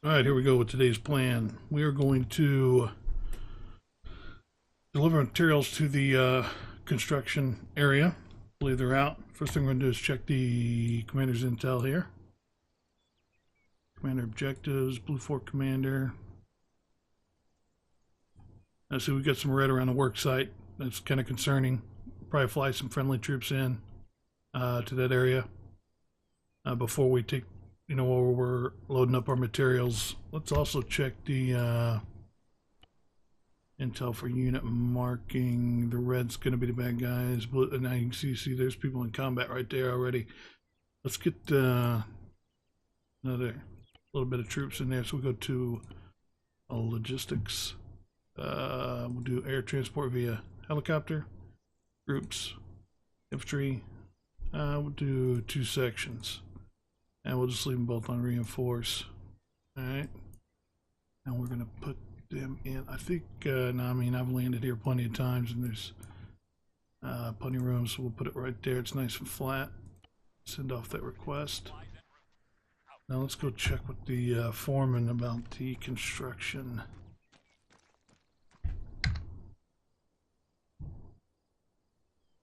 Alright, here we go with today's plan. We are going to deliver materials to the construction area. I believe they're out. First thing we're going to do is check the commander's intel here. Commander objectives, Blue Fork Commander. I see we've got some red around the work site. That's kind of concerning. Probably fly some friendly troops in to that area before we take, while we're loading up our materials. Let's also check the intel for unit marking. The red's going to be the bad guys. And now you can see there's people in combat right there already. Let's get another little bit of troops in there. So we go to logistics. We'll do air transport via helicopter. Groups, infantry. We'll do 2 sections. And we'll just leave them both on reinforce. Alright. Now we're going to put them in. I think, I've landed here plenty of times and there's plenty of room, so we'll put it right there. It's nice and flat. Send off that request. Now let's go check with the foreman about the construction.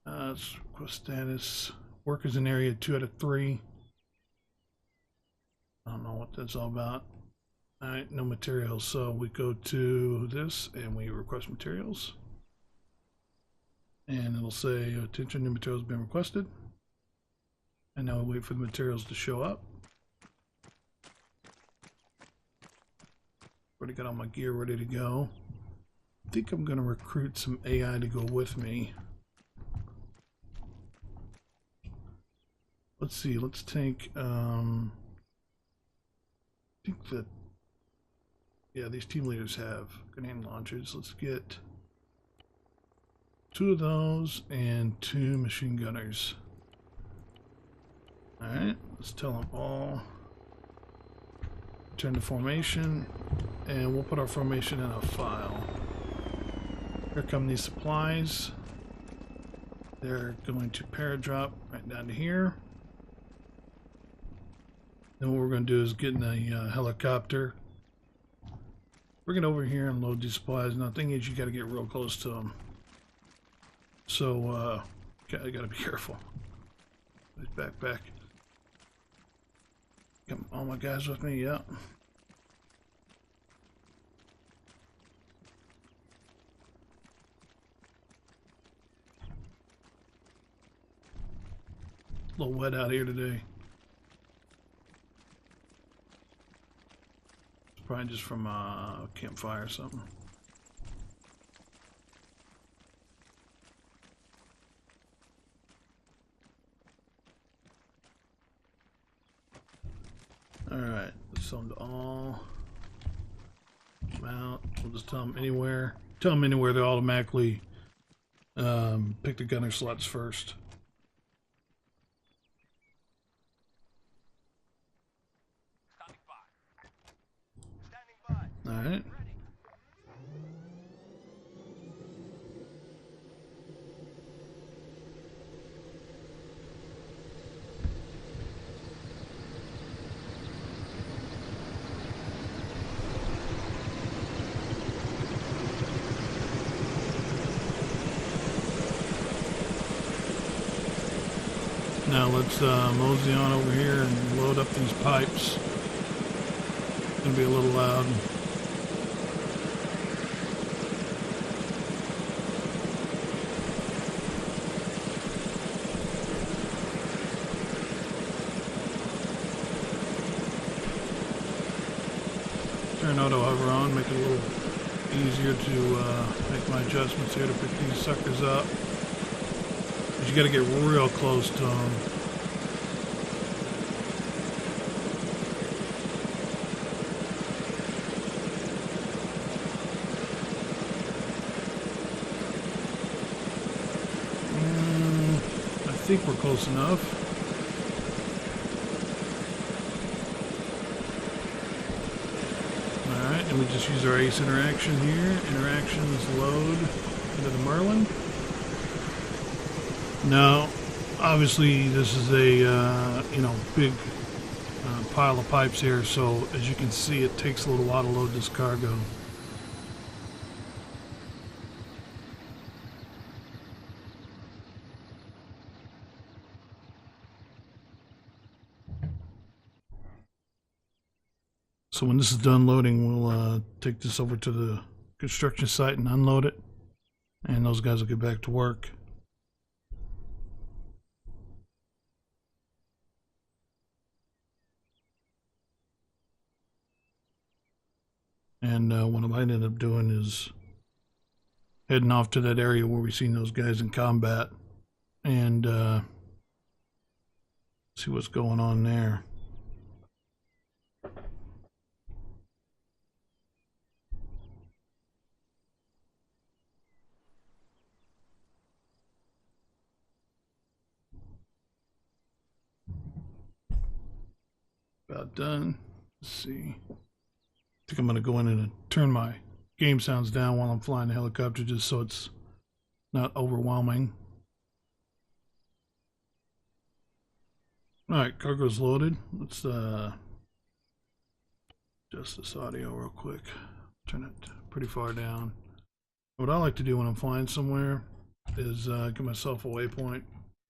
Request status. Work is in area 2 out of 3. I don't know what that's all about. Alright, no materials. So we go to this and we request materials. And it'll say, attention, new materials have been requested. And now we wait for the materials to show up. Already got all my gear ready to go. I think I'm going to recruit some AI to go with me. Let's see, let's take, I think that, yeah, these team leaders have grenade launchers. Let's get 2 of those and 2 machine gunners. Alright, let's tell them all. Return to formation, and we'll put our formation in a file. Here come these supplies. They're going to paradrop right down to here. Then what we're going to do is get in a helicopter, bring it over here and load these supplies. Now the thing is, you got to get real close to them. So I got to be careful. Backpack. Got all my guys with me. Yeah. A little wet out here today. Probably just from a campfire or something. Alright, let's tell them to all mount. We'll just tell them anywhere. Tell them anywhere, they automatically pick the gunner slots first. Alright. Now let's mosey on over here and load up these pipes. It's gonna be a little loud. Turn auto hover on, make it a little easier to make my adjustments here to pick these suckers up. But you got to get real close to them. I think we're close enough. And we just use our ace interaction here. Interactions load into the Merlin. Now, obviously, this is a big pile of pipes here, so as you can see, it takes a little while to load this cargo. So when this is done loading, we'll take this over to the construction site and unload it, and those guys will get back to work. And what I might end up doing is heading off to that area where we've seen those guys in combat and see what's going on there. About done. Let's see. I think I'm going to go in and turn my game sounds down while I'm flying the helicopter just so it's not overwhelming. Alright, cargo's loaded. Let's adjust this audio real quick. Turn it pretty far down. What I like to do when I'm flying somewhere is give myself a waypoint,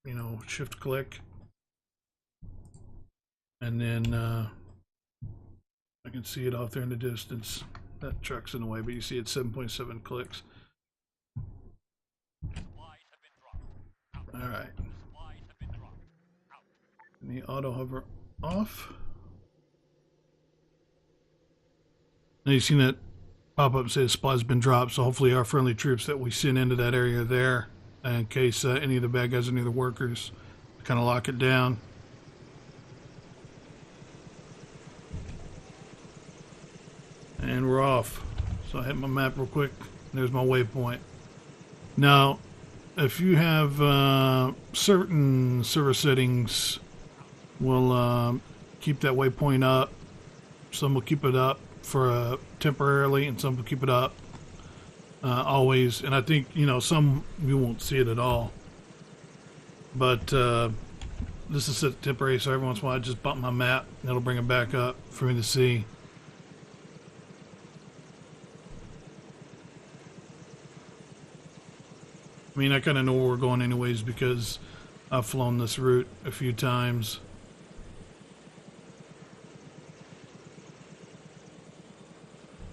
you know, shift click. And then I can see it off there in the distance. That truck's in the way, but you see it's 7.7 clicks. Alright. The auto hover off. Now you've seen that pop up and say the supply's been dropped, so hopefully our friendly troops that we send into that area there, in case any of the bad guys, any of the workers, kind of lock it down. And we're off. So I hit my map real quick. There's my waypoint. Now, if you have certain server settings, will keep that waypoint up. Some will keep it up for temporarily, and some will keep it up always. And I think, you know, some you won't see it at all. But this is set temporary, so every once in a while I just bump my map, and it'll bring it back up for me to see. I mean, I kind of know where we're going anyways because I've flown this route a few times.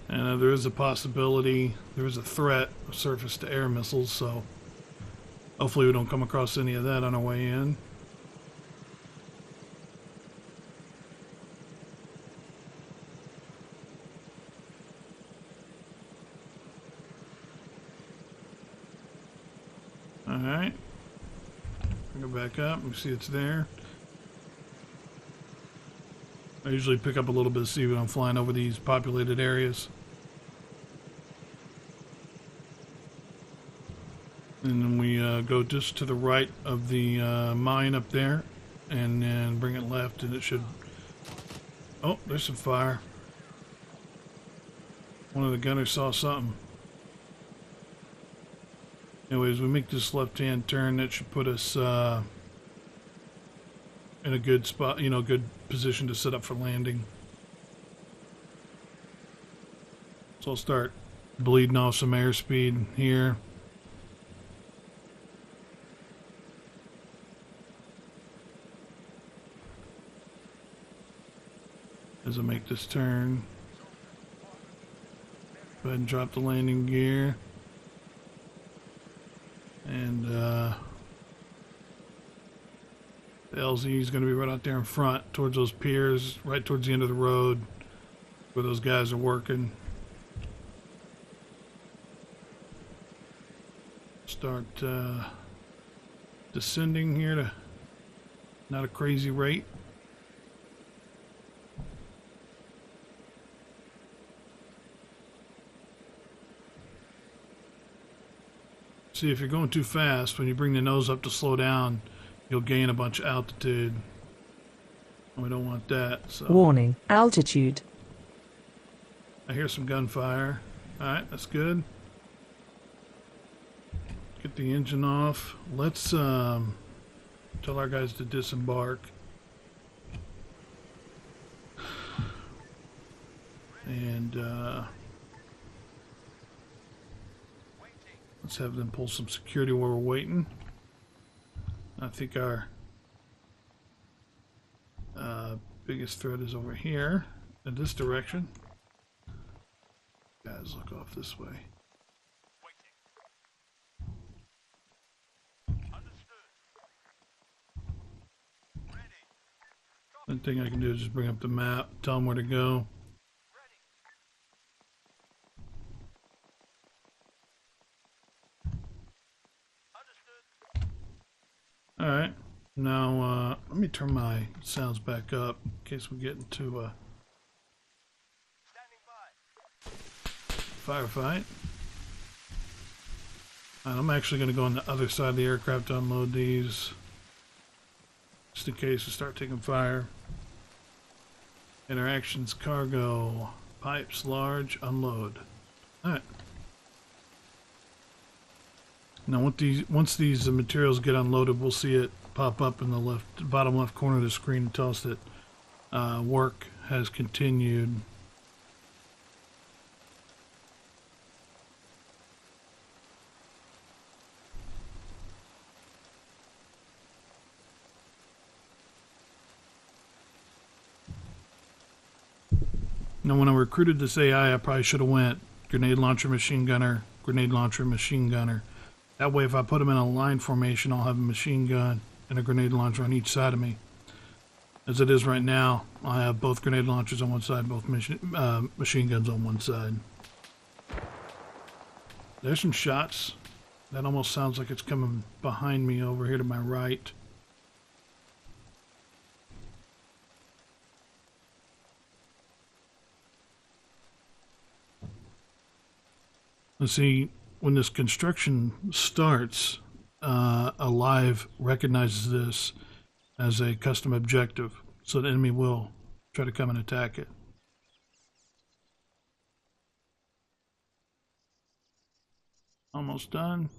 And there is a possibility, there is a threat of surface-to-air missiles, so hopefully we don't come across any of that on our way in. Alright, bring it back up, we see it's there. I usually pick up a little bit of speed when I'm flying over these populated areas. And then we go just to the right of the mine up there, and then bring it left, and it should... Oh, there's some fire. One of the gunners saw something. Anyways, we make this left-hand turn. That should put us in a good spot, you know, good position to set up for landing. So I'll start bleeding off some airspeed here. As I make this turn. Go ahead and drop the landing gear. And the LZ is going to be right out there in front towards those piers, right towards the end of the road where those guys are working. Start descending here to not a crazy rate. See, if you're going too fast, when you bring the nose up to slow down, you'll gain a bunch of altitude. We don't want that. So. Warning, altitude. I hear some gunfire. Alright, that's good. Get the engine off. Let's tell our guys to disembark. And let's have them pull some security while we're waiting. I think our biggest threat is over here in this direction. Guys, look off this way. One thing I can do is just bring up the map, tell them where to go. Alright, now let me turn my sounds back up in case we get into a firefight. And I'm actually going to go on the other side of the aircraft to unload these, just in case we start taking fire. Interactions, cargo, pipes, large, unload. Alright. Now once these materials get unloaded, we'll see it pop up in the bottom left corner of the screen to tell us that work has continued. Now when I recruited this AI, I probably should have went grenade launcher, machine gunner, grenade launcher, machine gunner. That way if I put them in a line formation, I'll have a machine gun and a grenade launcher on each side of me. As it is right now, I have both grenade launchers on one side, both machine guns on one side. There's some shots. That almost sounds like it's coming behind me over here to my right. Let's see, when this construction starts, Alive recognizes this as a custom objective, so the enemy will try to come and attack it. Almost done.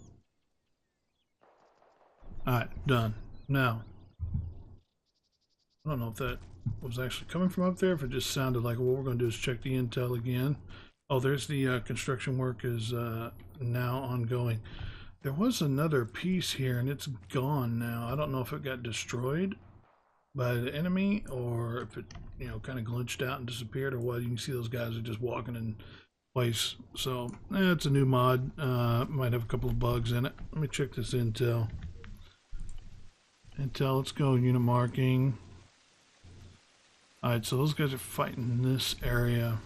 Alright, done. Now, I don't know if that was actually coming from up there, if it just sounded like what we're going to do is check the intel again. Oh, there's the construction work is now ongoing. There was another piece here and it's gone now. I don't know if it got destroyed by the enemy or if it, you know, kind of glitched out and disappeared or what. You can see those guys are just walking in place. So, it's a new mod. Might have a couple of bugs in it. Let me check this intel. Intel, let's go unit marking. Alright, so those guys are fighting in this area.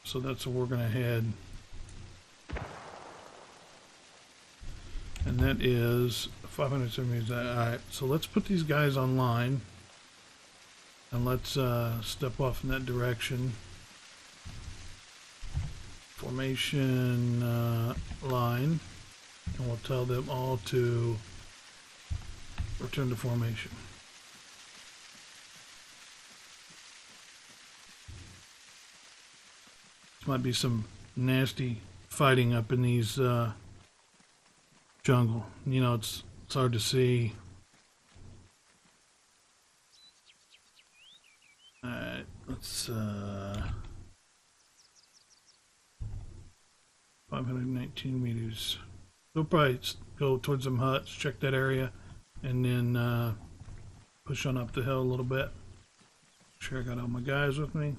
So that's where we're going to head. And that is 570. Alright, so let's put these guys online. And let's step off in that direction. Formation line. And we'll tell them all to return to formation. There might be some nasty fighting up in these jungle. You know, it's hard to see. Alright, let's 519 meters. We'll probably go towards some huts, check that area, and then push on up the hill a little bit. Make sure I got all my guys with me.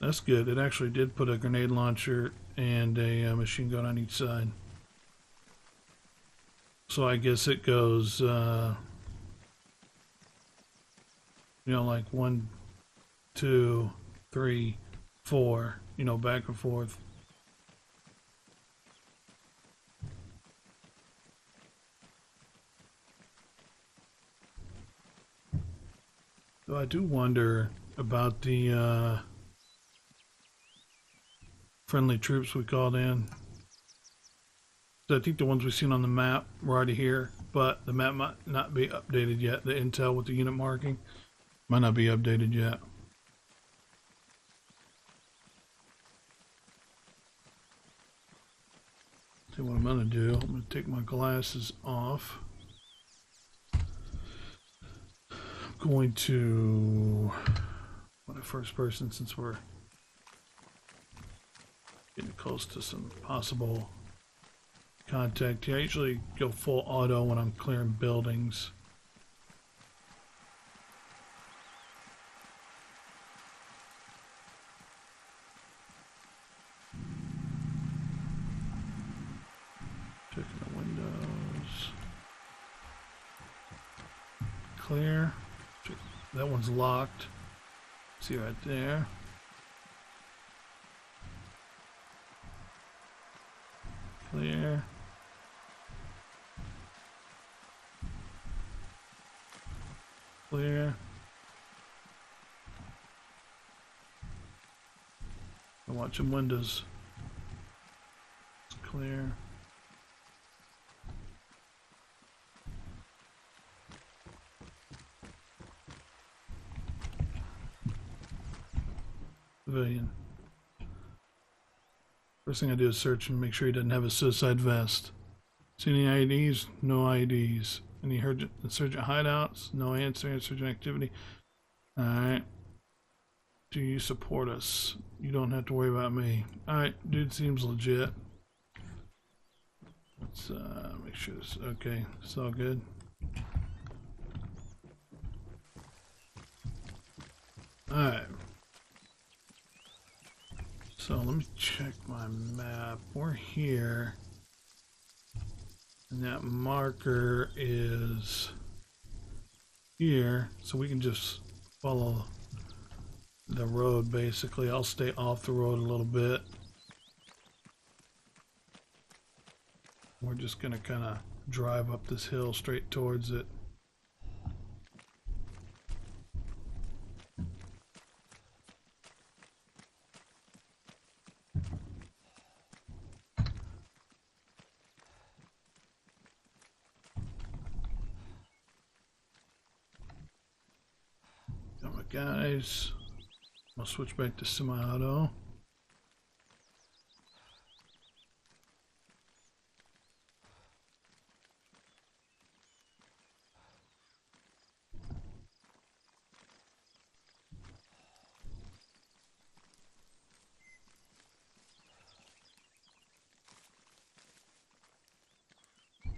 That's good. It actually did put a grenade launcher and a machine gun on each side. So I guess it goes, you know, like 1, 2, 3, 4, you know, back and forth. So I do wonder about the friendly troops we called in. So I think the ones we've seen on the map were already here, but the map might not be updated yet. The intel with the unit marking might not be updated yet. See what I'm gonna do. I'm gonna take my glasses off. going to want a first person since we're getting close to some possible contact here. I usually go full auto when I'm clearing buildings. Checking the windows. Clear. That one's locked. See right there. Clear. Clear. I'm watching windows. It's clear. Civilian. First thing I do is search and make sure he doesn't have a suicide vest. See any IDs? No IDs. Any insurgent hideouts? No answer. Insurgent activity. Alright. Do you support us? You don't have to worry about me. Alright, dude seems legit. Let's make sure this okay. It's all good. Alright. So let me check my map. We're here. And that marker is here. So we can just follow the road basically. I'll stay off the road a little bit. We're just going to kind of drive up this hill straight towards it. Got my guys. I'll switch back to semi-auto.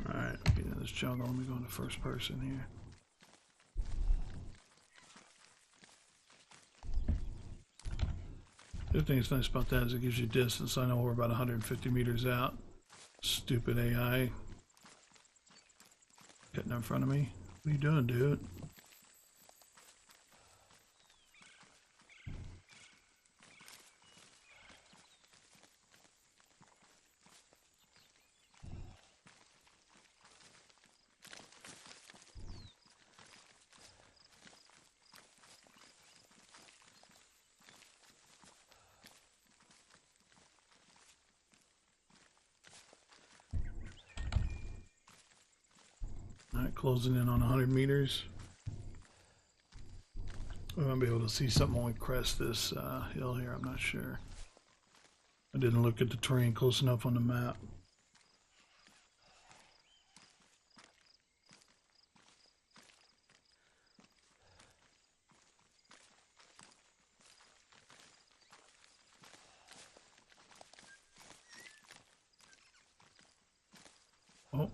Alright, okay, now this jungle, let me go into first person here. The other thing that's nice about that is it gives you distance. I know we're about 150 meters out. Stupid AI. Getting in front of me. What are you doing, dude? Alright, closing in on 100 meters. We might be able to see something when we crest this hill here, I'm not sure. I didn't look at the terrain close enough on the map. Oh.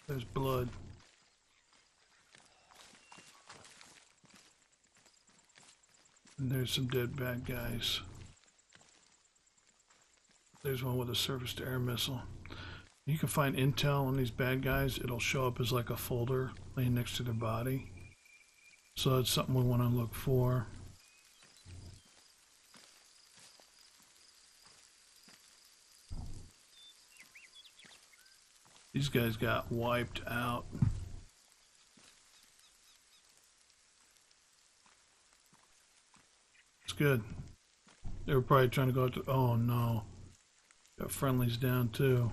There's blood. And there's some dead bad guys. There's one with a surface-to-air missile. You can find intel on these bad guys. It'll show up as like a folder laying next to their body. So that's something we want to look for. These guys got wiped out. It's good. They were probably trying to go to... Oh no. Got friendlies down too.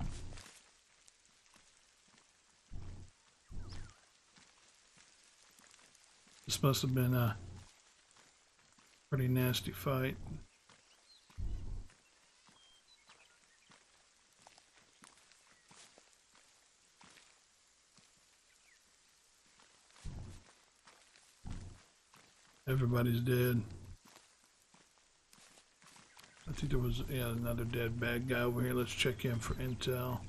This must have been a pretty nasty fight. Everybody's dead. I think there was, yeah, another dead bad guy over here. Let's check in for intel.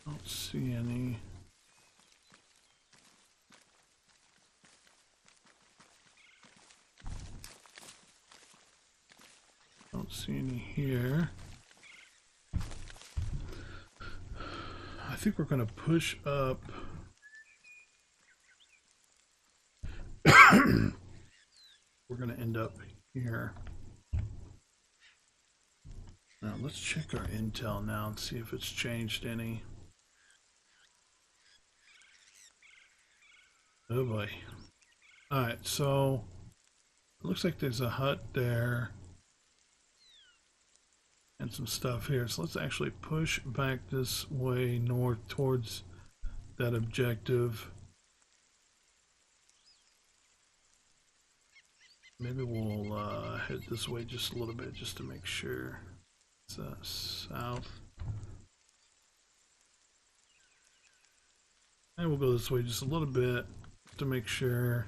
Don't see any. Don't see any here. I think we're going to push up. We're going to end up here. Now let's check our intel now and see if it's changed any. Oh boy. Alright, so it looks like there's a hut there and some stuff here. So let's actually push back this way north towards that objective. Maybe we'll head this way just a little bit just to make sure. It's south. And we'll go this way just a little bit to make sure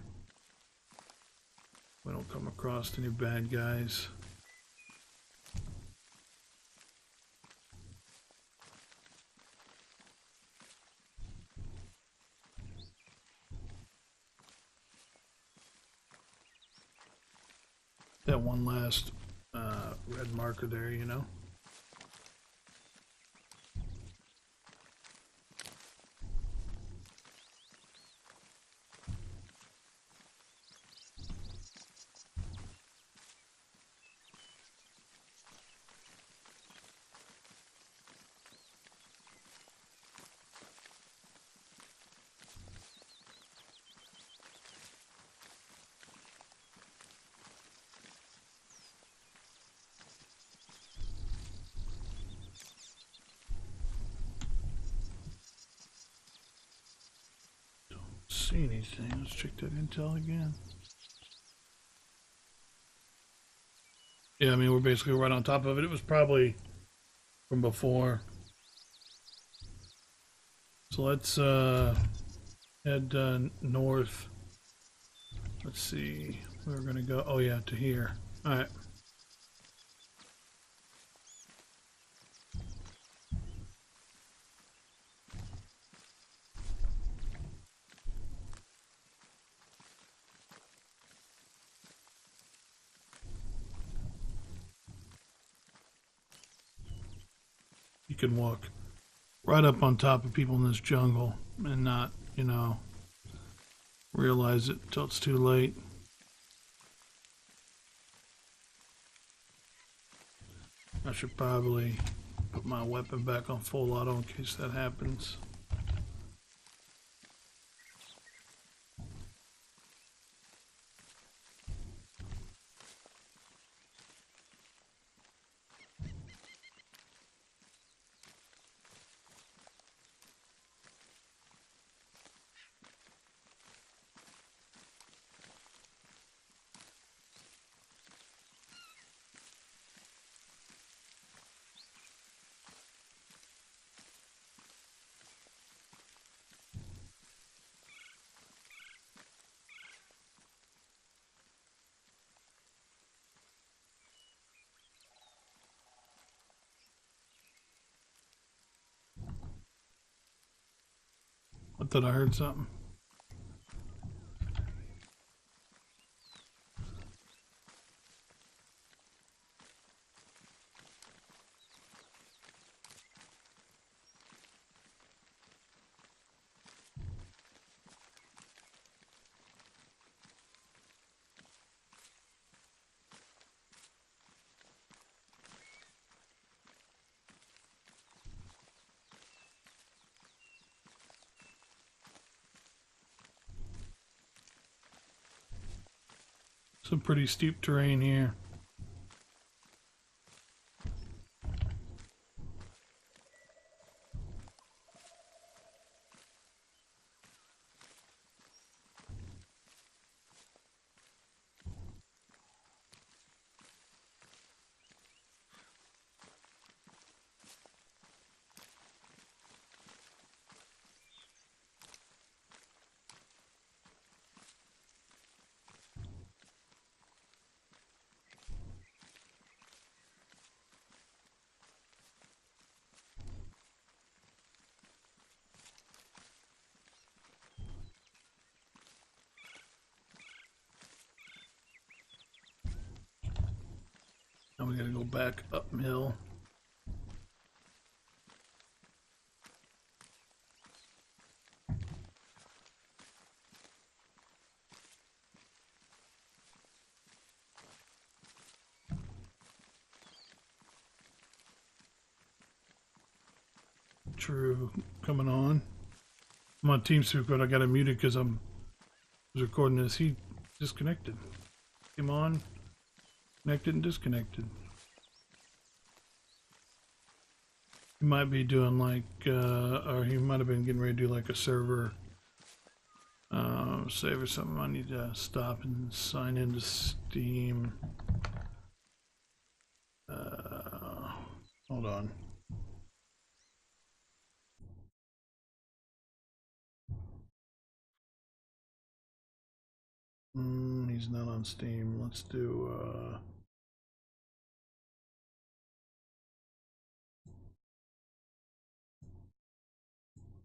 we don't come across any bad guys. That one last red marker there, you know. See anything? Let's check that intel again. Yeah, I mean, we're basically right on top of it. It was probably from before. So let's head north. Let's see. We're gonna go. Oh yeah, to here. All right. You can walk right up on top of people in this jungle and not, you know, realize it until it's too late. I should probably put my weapon back on full auto in case that happens. I thought I heard something. Some pretty steep terrain here. Now we gotta go back uphill. True, coming on. I'm on TeamSpeak, but I got it muted because I was recording this. He disconnected. Came on, connected and disconnected. He might be doing like, or he might have been getting ready to do like a server save or something. I need to stop and sign into Steam. Hold on. He's not on Steam. Let's do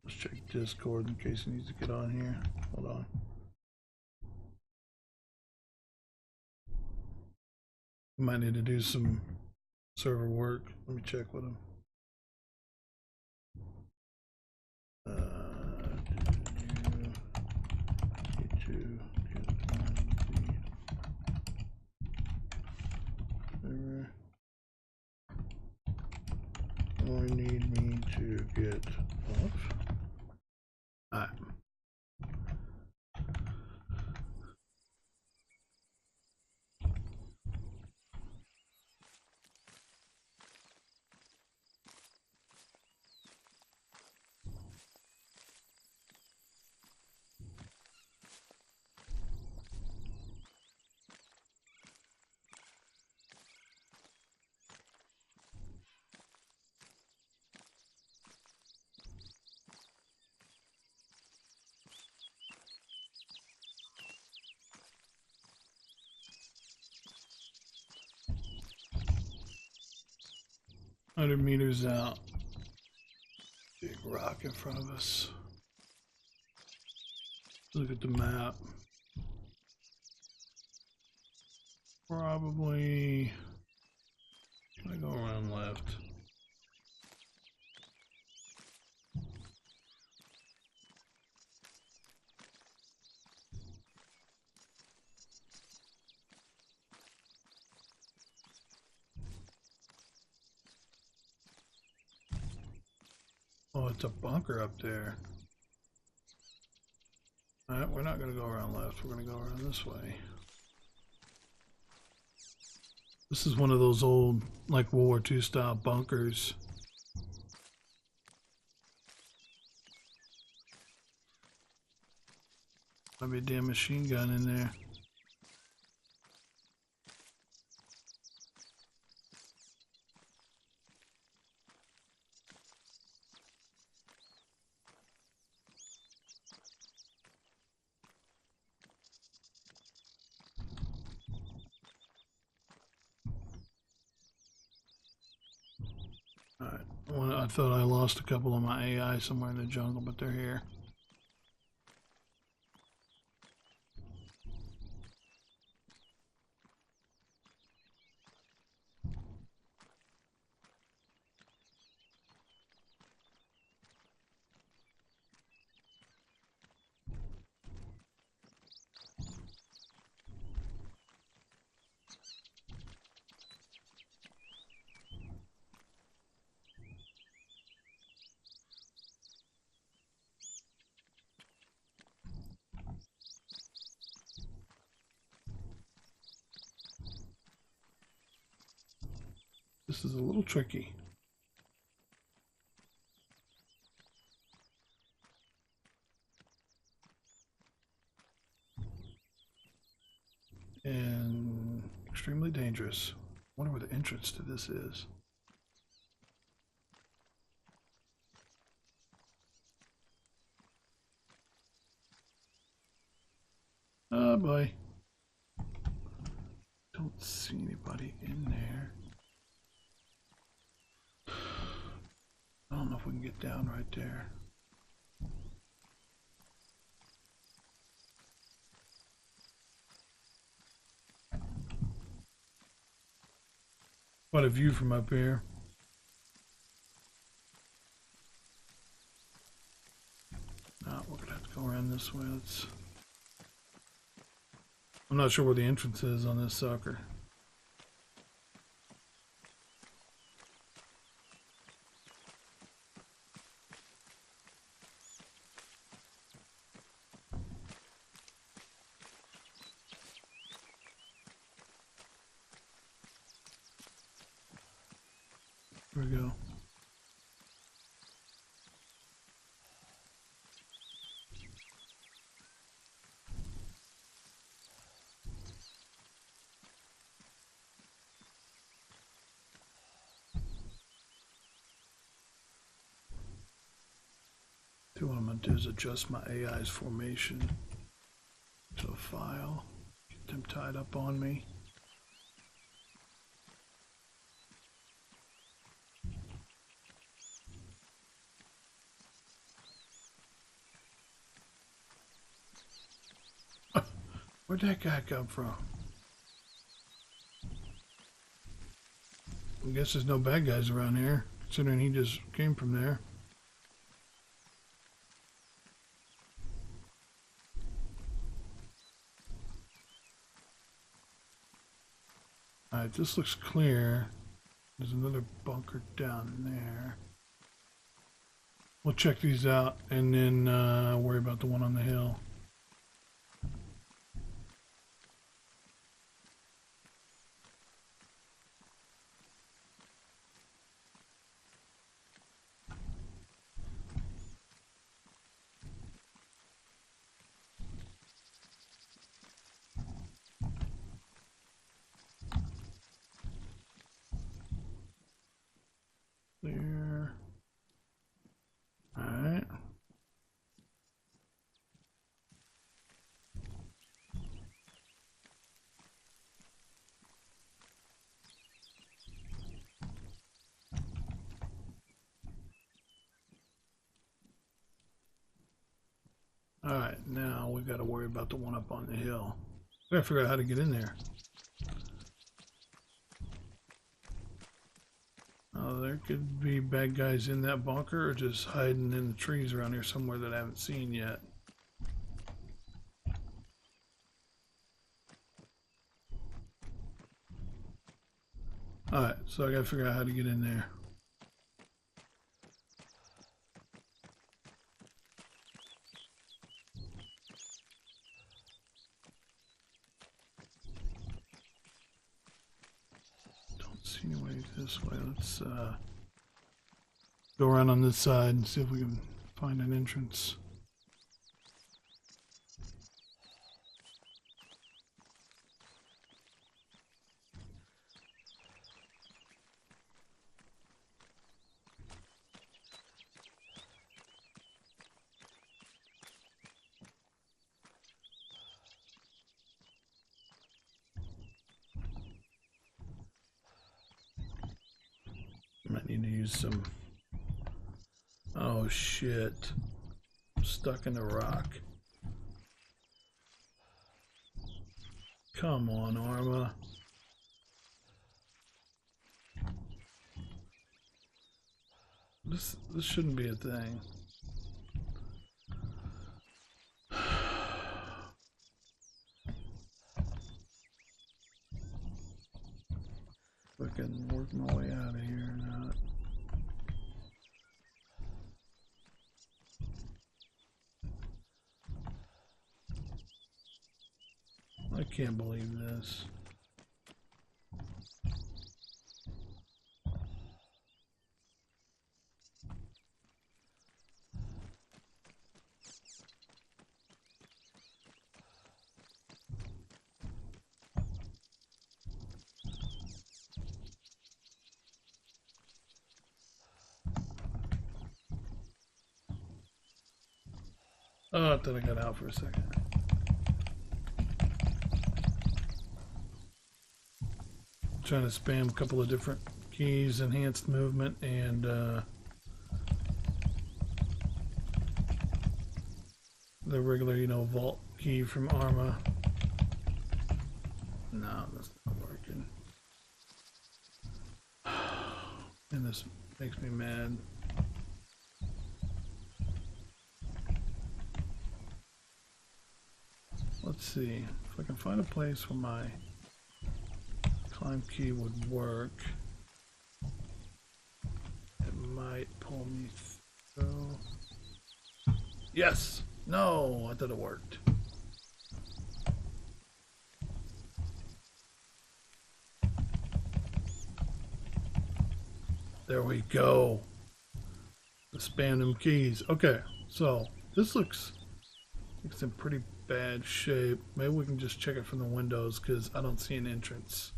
let's check Discord in case he needs to get on here. Hold on. He might need to do some server work. Let me check with him. I need me to get off. Alright. Hundred meters out. Big rock in front of us. Look at the map. Probably. Can I go around left? Oh, it's a bunker up there. Alright, we're not going to go around left. We're going to go around this way. This is one of those old, like World War II style bunkers. Might be a damn machine gun in there. Alright, well, I thought I lost a couple of my AI somewhere in the jungle, but they're here. This is a little tricky. And extremely dangerous. I wonder where the entrance to this is. Oh boy. Don't see anybody in there. I don't know if we can get down right there. quite a view from up here. We're gonna have to go around this way. I'm not sure where the entrance is on this sucker. Here we go. What I'm going to do is adjust my AI's formation to a file, get them tied up on me. Where'd that guy come from? I guess there's no bad guys around here, considering he just came from there. Alright, this looks clear. There's another bunker down there. We'll check these out and then worry about the one on the hill. There. Alright. Alright, now we've got to worry about the one up on the hill. We gotta figure out how to get in there. There could be bad guys in that bunker or just hiding in the trees around here somewhere that I haven't seen yet. Alright, so I gotta figure out how to get in there. See any way this way. Let's go around on this side and see if we can find an entrance. Might need to use some. Oh shit. I'm stuck in the rock. Come on, ArmA. This shouldn't be a thing. If I can work my way out of here or not. I can't believe this. Oh, I thought I got out for a second. Trying to spam a couple of different keys, enhanced movement, and the regular, vault key from ArmA. No, that's not working. And this makes me mad. Let's see if I can find a place where my climb key would work. It might pull me through. Yes! No! I thought it worked. There we go. Spam them keys. Okay, so this looks in pretty bad shape. Maybe we can just check it from the windows because I don't see an entrance.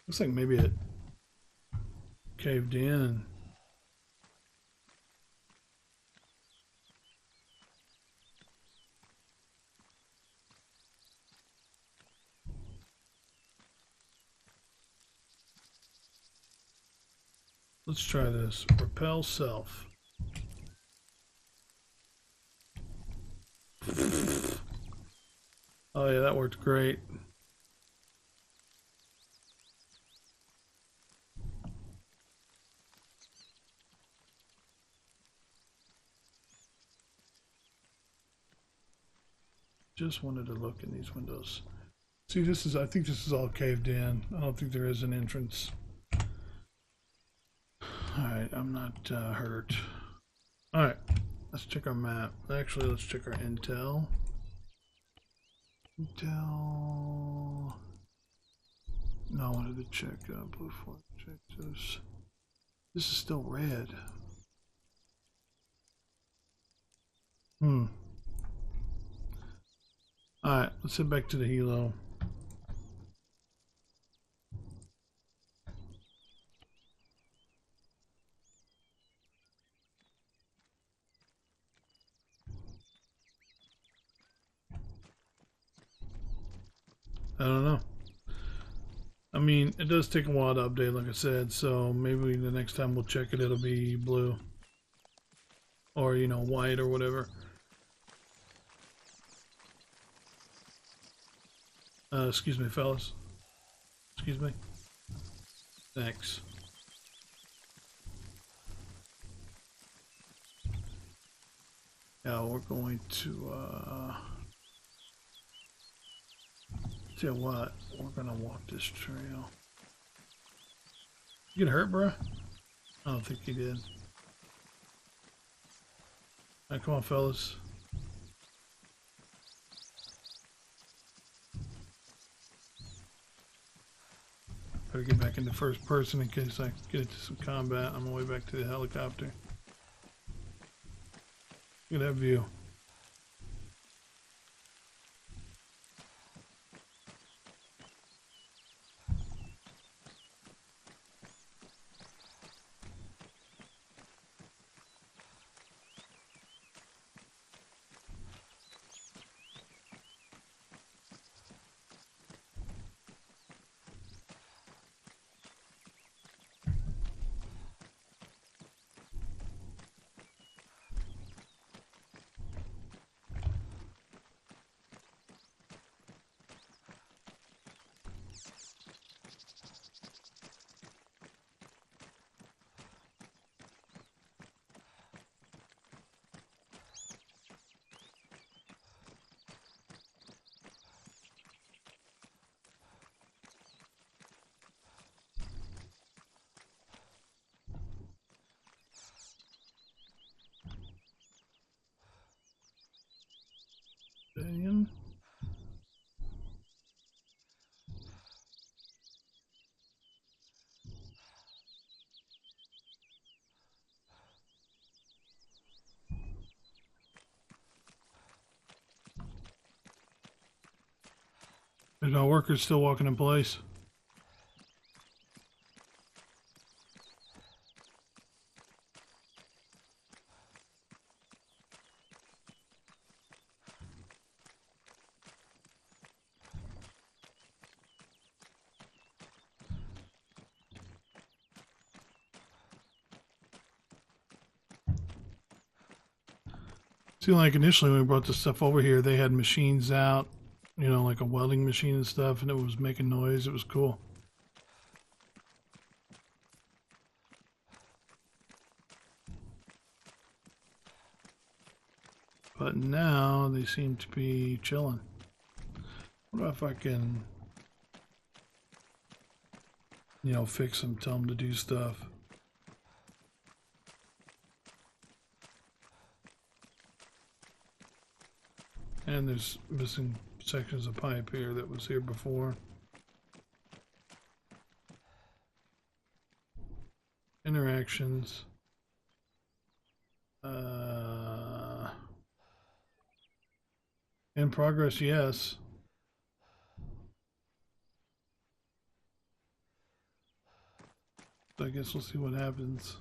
Looks like maybe it caved in. Let's try this. Repel self. Oh yeah, that worked great. Just wanted to look in these windows. See, this is, I think this is all caved in. I don't think there is an entrance. Alright, I'm not hurt. Alright, let's check our map. Actually, let's check our intel. Intel. No, I wanted to check before I check this. This is still red. Alright, let's head back to the helo. I don't know. I mean, it does take a while to update, like I said, so maybe the next time we'll check it, it'll be blue. Or, you know, white or whatever. Excuse me, fellas. Excuse me. Thanks. Yeah, we're going to, tell you what, we're gonna walk this trail. You get hurt, bruh? I don't think you did. Alright, come on, fellas. Better get back into first person in case I get into some combat on my way back to the helicopter. Look at that view. Damn. There's no workers still walking in place. See, like initially when we brought this stuff over here, they had machines out, you know, like a welding machine and stuff, and it was making noise. It was cool. But now they seem to be chilling. I wonder if I can, you know, fix them, tell them to do stuff. And there's missing sections of pipe here that was here before. Interactions. In progress, yes. So I guess we'll see what happens.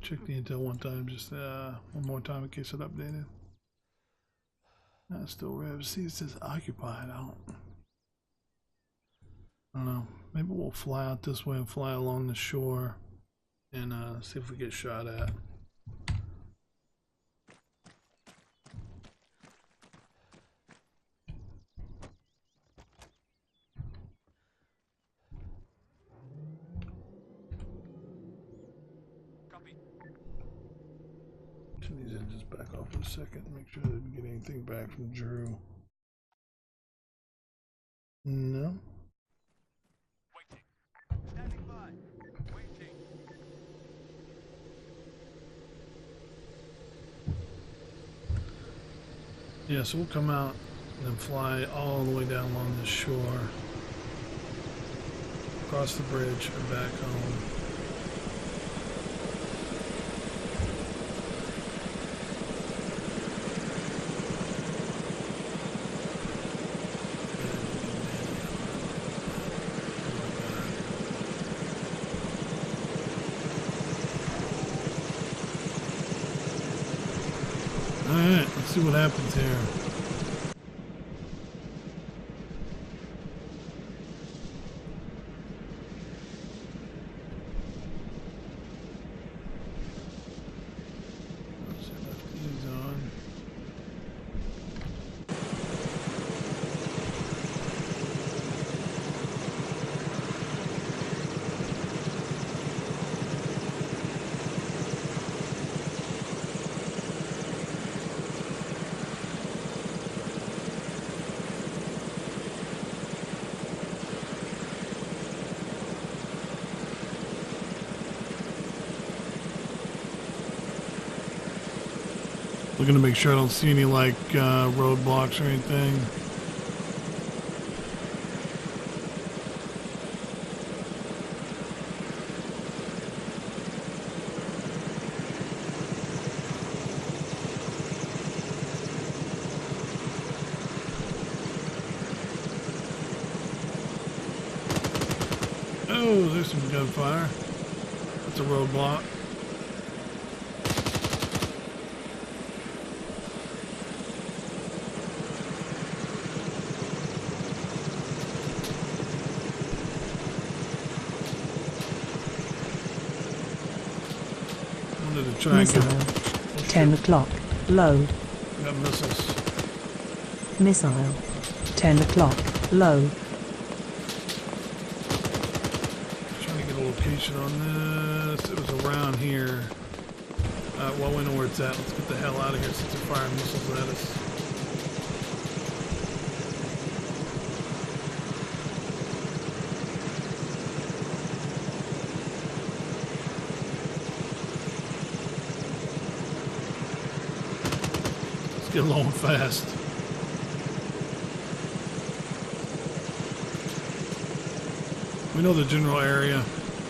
Check the intel one time, just one more time in case it updated. Still rev. See, it says occupied. I don't know. Maybe we'll fly out this way and fly along the shore and see if we get shot at. Turn these engines back off for a second. Make sure I didn't get anything back from Drew. No. Waiting. Standing by. Waiting. Yeah, so we'll come out and then fly all the way down along the shore, across the bridge and back home. Alright, let's see what happens here. Let's see, left these on. Looking to make sure I don't see any like roadblocks or anything. Oh, there's some gunfire. That's a roadblock. Missile. 10 o'clock. Load. We got missiles. Missile. 10 o'clock. Load. Trying to get a location on this. It was around here. Well, we know where it's at. Let's get the hell out of here since they're firing missiles at us. Get low and fast. We know the general area.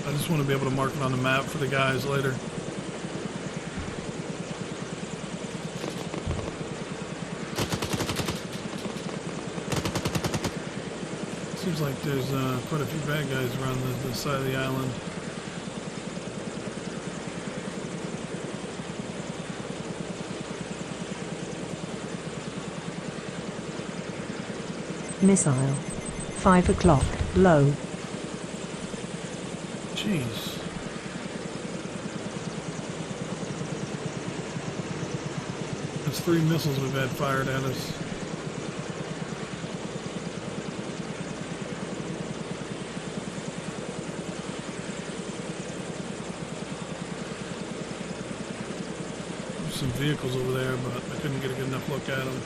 I just want to be able to mark it on the map for the guys later. Seems like there's quite a few bad guys around the side of the island. Missile. 5 o'clock. Low. Jeez. That's 3 missiles we've had fired at us. There's some vehicles over there, but I couldn't get a good enough look at them.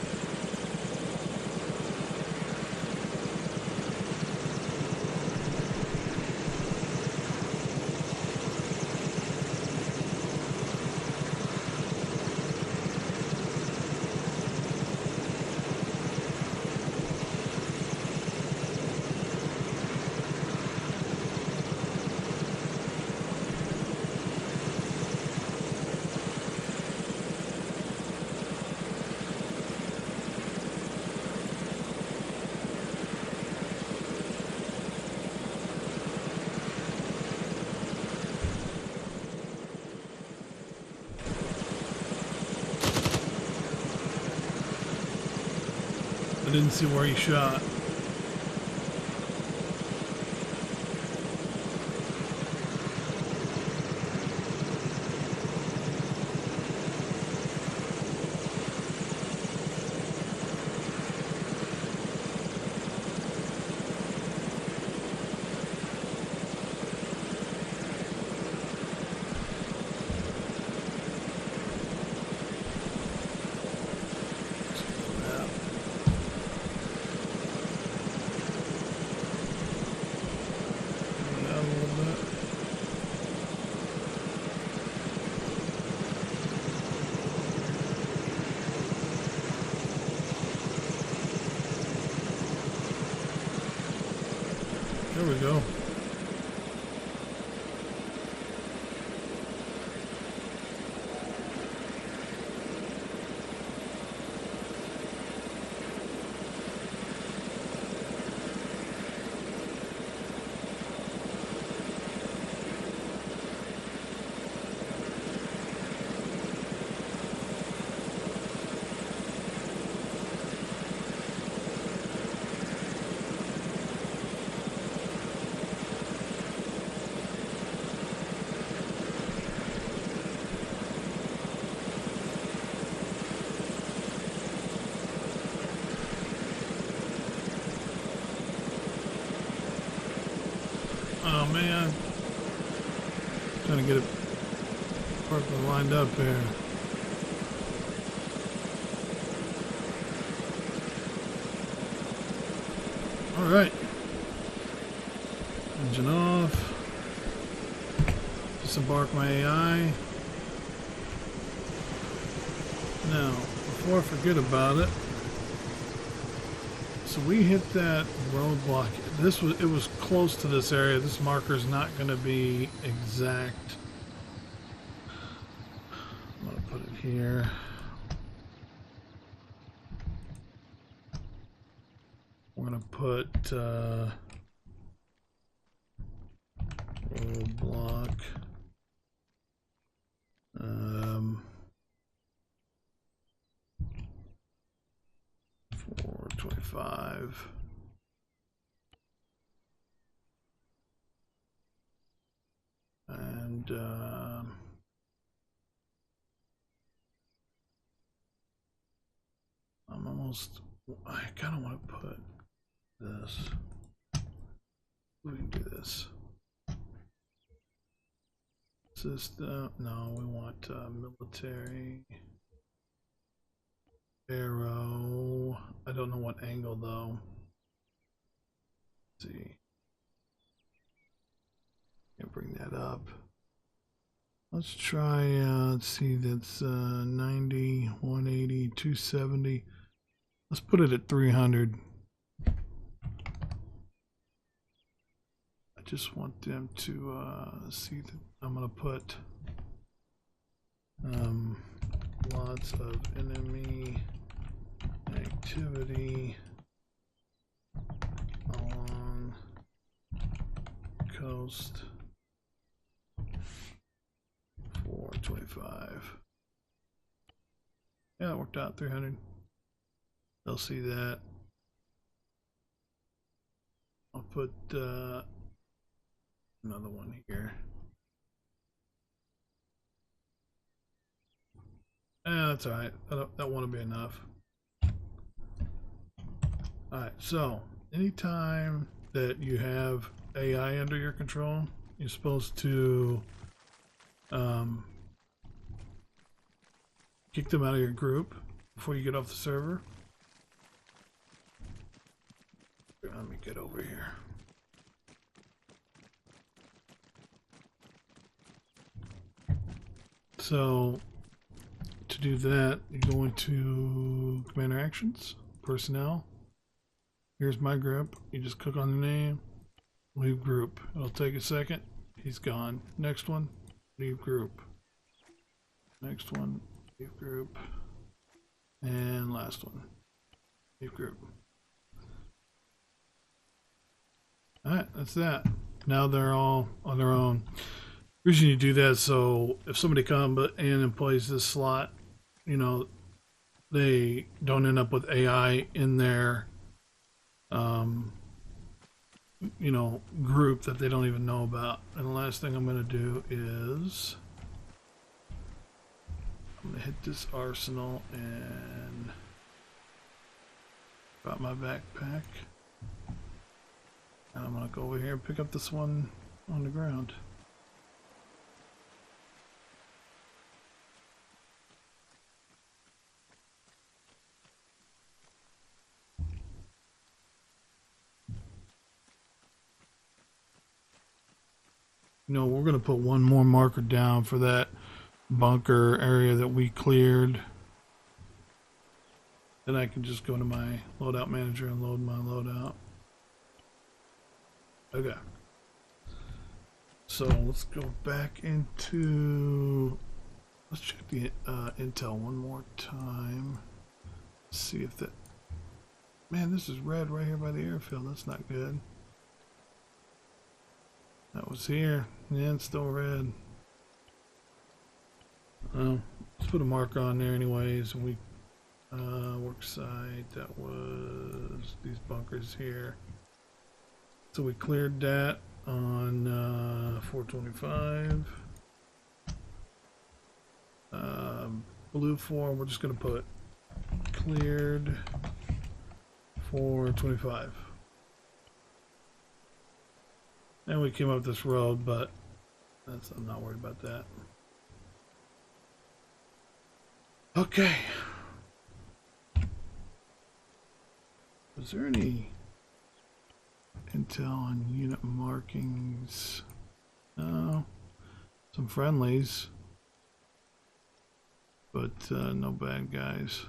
I didn't see where he shot. There we go. Oh man, trying to get it perfectly lined up here. All right, engine off. Disembark my AI. Now, before I forget about it, so we hit that roadblock. It was close to this area. This marker is not going to be exact. I'm going to put it here. We're going to put roadblock. 425. And I'm almost, I kind of want to put this. We can do this. System, no, we want military. Arrow. I don't know what angle though. Let's see. Can't bring that up. Let's try, let's see, that's 90, 180, 270. Let's put it at 300. I just want them to see that I'm going to put lots of enemy activity along coast 425. Yeah, it worked out. 300. They'll see that. I'll put Another one here. That's alright. That one will be enough. Alright, so anytime that you have AI under your control, you're supposed to kick them out of your group before you get off the server. Let me get over here. So to do that, you're going to Commander Actions, Personnel. Here's my group. You just click on the name, leave group. It'll take a second. He's gone. Next one, leave group. Next one, leave group. And last one, leave group. Alright, that's that. Now they're all on their own. The reason you do that is so if somebody comes in and plays this slot, you know, they don't end up with AI in their you know, group that they don't even know about. And the last thing I'm going to do is I'm going to hit this arsenal and drop my backpack. And I'm going to go over here and pick up this one on the ground. You know, we're going to put one more marker down for that bunker area that we cleared. Then I can just go to my loadout manager and load my loadout. Okay. So let's go back into... Let's check the intel one more time. See if that... Man, this is red right here by the airfield. That's not good. That was here. Yeah, it's still red. Well, let's put a marker on there anyways. And we work site. That was these bunkers here. So we cleared that on 425. Blue form. We're just gonna put cleared 425. And we came up this road, but I'm not worried about that. Okay. Was there any intel on unit markings? No. Some friendlies. But no bad guys.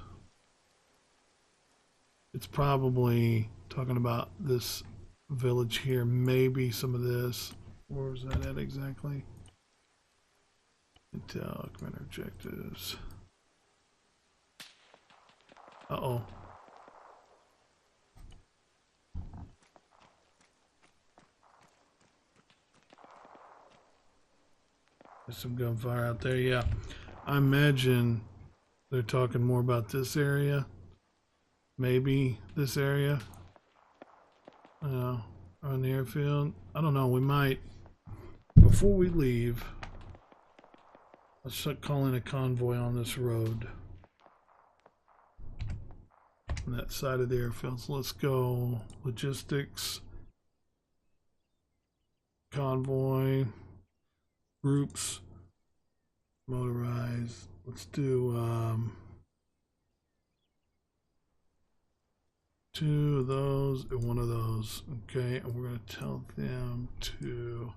It's probably talking about this village here, maybe some of this. Where was that at exactly? Intel, commander objectives. Uh-oh. There's some gunfire out there, yeah. I imagine they're talking more about this area. Maybe this area. On the airfield. I don't know, we might, before we leave, let's start calling a convoy on this road. On that side of the airfield. So let's go logistics, convoy, groups, motorized. Let's do two of those and one of those. Okay, and we're going to tell them to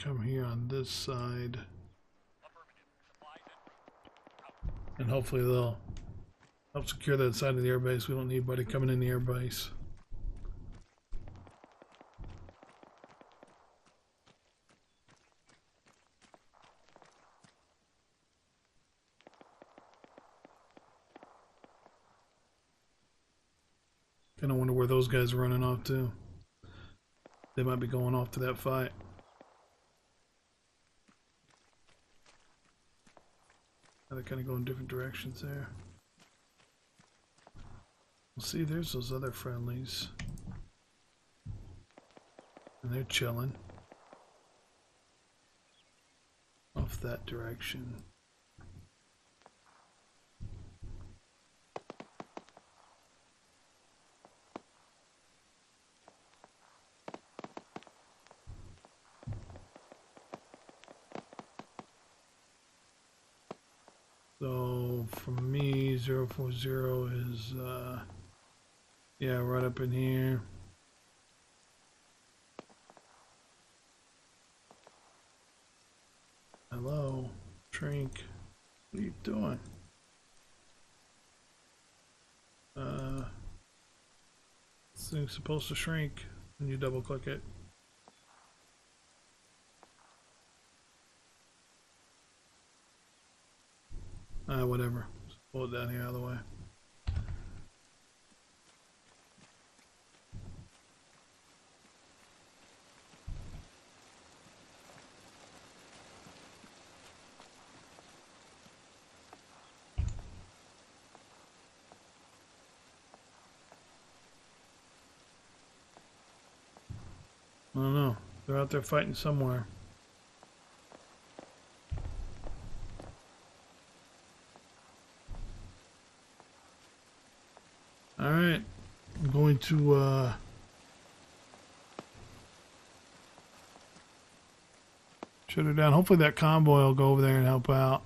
come here on this side, and hopefully they'll help secure that side of the airbase. We don't need anybody coming in the airbase. Kind of wonder where those guys are running off to. They might be going off to that fight. They're kind of going different directions there. We'll see, there's those other friendlies. and they're chilling off that direction. So for me, 040 is yeah, right up in here. Hello, shrink. What are you doing? This thing's supposed to shrink when you double click it. Whatever. Just pull it down here out of the way. I don't know. They're out there fighting somewhere. Alright. I'm going to shut her down. Hopefully that convoy will go over there and help out.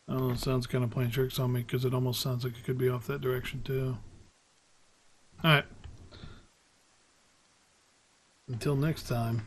I don't know, it sounds kind of playing tricks on me because it almost sounds like it could be off that direction too. Alright. Until next time.